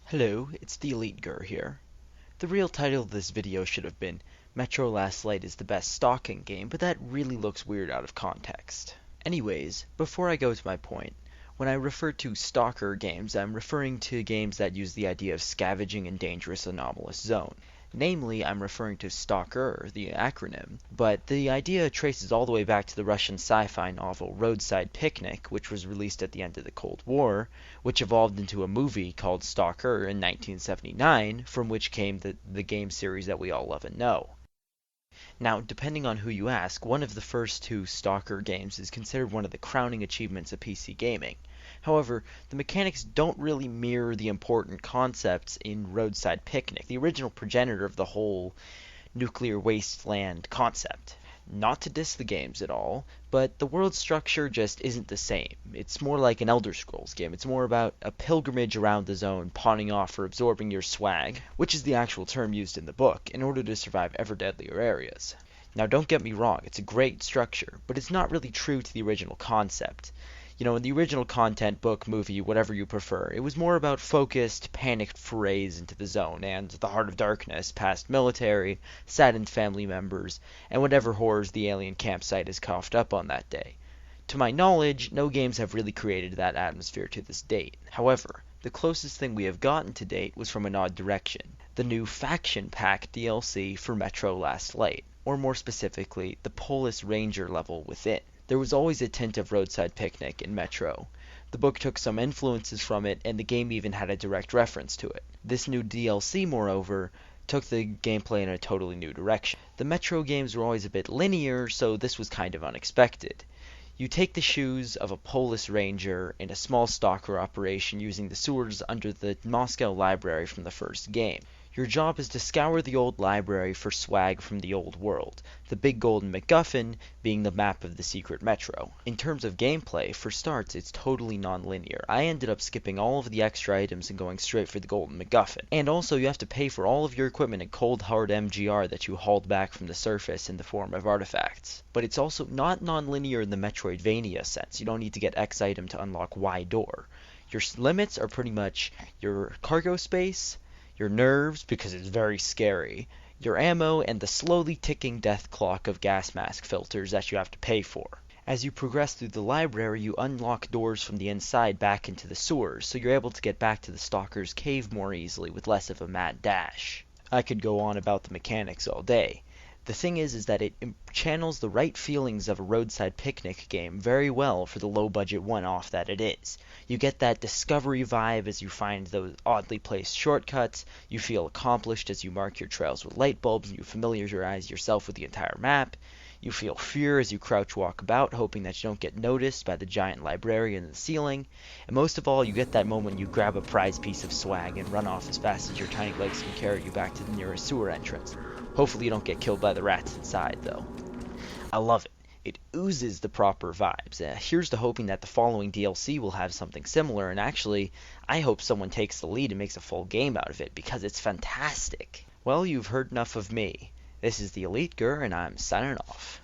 Hello, it's the S.T.A.L.K.E.R here. The real title of this video should have been Metro Last Light is the best stalking game, but that really looks weird out of context. Anyways, before I go to my point, when I refer to stalker games, I'm referring to games that use the idea of scavenging in dangerous anomalous zone. Namely, I'm referring to STALKER, the acronym, but the idea traces all the way back to the Russian sci-fi novel Roadside Picnic, which was released at the end of the Cold War, which evolved into a movie called STALKER in 1979, from which came the game series that we all love and know. Now, depending on who you ask, one of the first two STALKER games is considered one of the crowning achievements of PC gaming. However, the mechanics don't really mirror the important concepts in Roadside Picnic, the original progenitor of the whole nuclear wasteland concept. Not to diss the games at all, but the world structure just isn't the same. It's more like an Elder Scrolls game. It's more about a pilgrimage around the zone, pawning off or absorbing your swag, which is the actual term used in the book, in order to survive ever deadlier areas. Now don't get me wrong, it's a great structure, but it's not really true to the original concept. In the original content, book, movie, whatever you prefer, it was more about focused, panicked forays into the zone and the heart of darkness, past military, saddened family members, and whatever horrors the alien campsite has coughed up on that day. To my knowledge, no games have really created that atmosphere to this date. However, the closest thing we have gotten to date was from an odd direction, the new Faction Pack DLC for Metro Last Light, or more specifically, the Police Ranger level within. There was always a tint of Roadside Picnic in Metro. The book took some influences from it, and the game even had a direct reference to it. This new DLC, moreover, took the gameplay in a totally new direction. The Metro games were always a bit linear, so this was kind of unexpected. You take the shoes of a Police Ranger in a small stalker operation using the sewers under the Moscow library from the first game. Your job is to scour the old library for swag from the old world, the big golden MacGuffin being the map of the secret metro. In terms of gameplay, for starts, it's totally non-linear. I ended up skipping all of the extra items and going straight for the golden MacGuffin. And also, you have to pay for all of your equipment in cold hard MGR that you hauled back from the surface in the form of artifacts. But it's also not non-linear in the Metroidvania sense. You don't need to get X item to unlock Y door. Your limits are pretty much your cargo space, your nerves, because it's very scary, your ammo, and the slowly ticking death clock of gas mask filters that you have to pay for. As you progress through the library, you unlock doors from the inside back into the sewers, so you're able to get back to the Stalker's cave more easily with less of a mad dash. I could go on about the mechanics all day. The thing is that it channels the right feelings of a Roadside Picnic game very well for the low-budget one-off that it is. You get that discovery vibe as you find those oddly placed shortcuts, you feel accomplished as you mark your trails with light bulbs and you familiarize yourself with the entire map, you feel fear as you crouch walk about, hoping that you don't get noticed by the giant librarian in the ceiling, and most of all, you get that moment you grab a prized piece of swag and run off as fast as your tiny legs can carry you back to the nearest sewer entrance. Hopefully you don't get killed by the rats inside, though. I love it. It oozes the proper vibes. Here's to hoping that the following DLC will have something similar, and actually, I hope someone takes the lead and makes a full game out of it, because it's fantastic. Well, you've heard enough of me. This is the S.T.A.L.K.E.R, and I'm signing off.